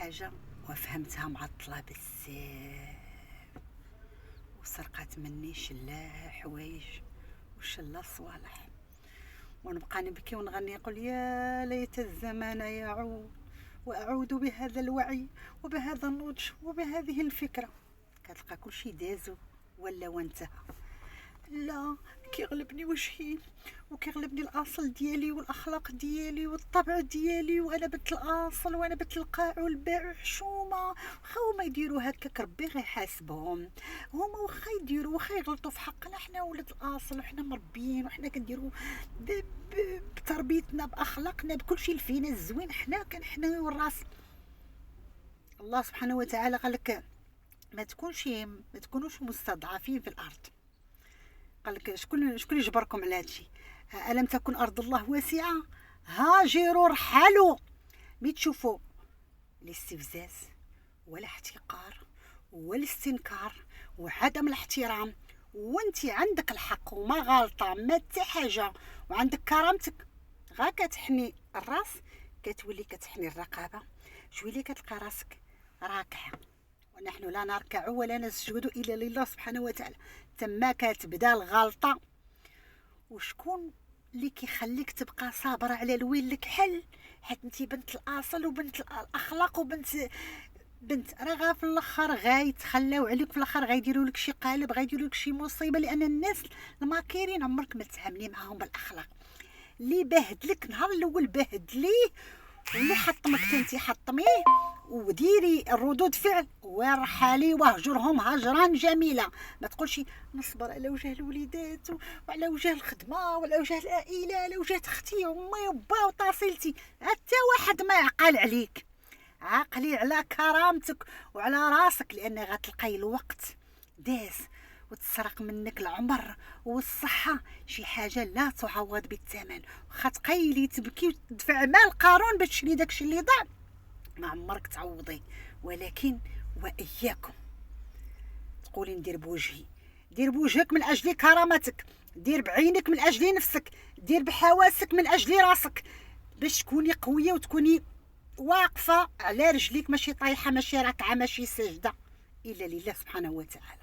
حاجه وفهمتها معطله بزاف، وسرقات مني شلا حوايج وشلا صوالح، ونبقى نبكي ونغني نقول يا ليت الزمان يعود واعود بهذا الوعي وبهذا النضج وبهذه الفكره. كتلقى كلشي دازو ولا وانتهى. لا، كيغلبني وجهي وكيغلبني الاصل ديالي والاخلاق ديالي والطبع ديالي، وانا بنت الاصل وانا بنت القاع والباع حشومه. واخا هما يديروا هكاك ربي غيحاسبهم، هما واخا يديروا واخا يغلطوا في حقنا، حنا ولاد الاصل وحنا مربيين وحنا كنديروا بتربيتنا باخلاقنا بكلشي اللي فينا الزوين، حنا كنحناو الراس. الله سبحانه وتعالى قال لك ما تكونوش مستضعفين في الارض. قال لك شكون يجبركم على هادشي؟ الم تكن ارض الله واسعه هاجروا رحلوا. مي تشوفوا الاستفزاز ولا احتقار ولا استنكار وعدم الاحترام، وانت عندك الحق وما غلطه ما حتى حاجه وعندك كرامتك، غا كتحني الراس كتولي كتحني الرقبه، شويه كتلقى راسك راكعه. ونحن لا نركع ولا نسجد الا لله سبحانه وتعالى. تما كتبدا الغلطه. وشكون اللي كيخليك تبقى صابر على الويل لك حل؟ حيت انت بنت الاصل وبنت الاخلاق وبنت راه في الاخر غايتخلاو عليك، في الاخر غيديروا لك شي قالب، غيديروا لك شي مصيبه، لان الناس الماكيرين عمرك ما تتعاملي معاهم بالاخلاق. اللي بهدلك نهار الاول بهدليه، واللي حطمك انت حطميه، وديري الردود فعل وارحلي واهجرهم هجرا جميلا. ما تقولش نصبر على وجه الوليدات وعلى وجه الخدمه وعلى وجه العائله، على وجه اختي وامي وبا وطاصيلتي. حتى واحد ما يعقل عليك، عاقلي على كرامتك وعلى راسك، لان غتلقاي الوقت داز وتسرق منك العمر والصحه، شي حاجه لا تعوض بالثمن. واخا تقيلي تبكي وتدفع مال قارون باش تشري داكشي اللي ضاع، ما عمرك تعوضي. ولكن واياكم تقولي ندير بوجهي، دير بوجهك من اجل كرامتك، دير بعينك من اجل نفسك، دير بحواسك من اجل راسك، باش تكوني قويه وتكوني واقفه على رجليك، ماشي طايحه ماشي راكعه ماشي ساجده، الا لله سبحانه وتعالى.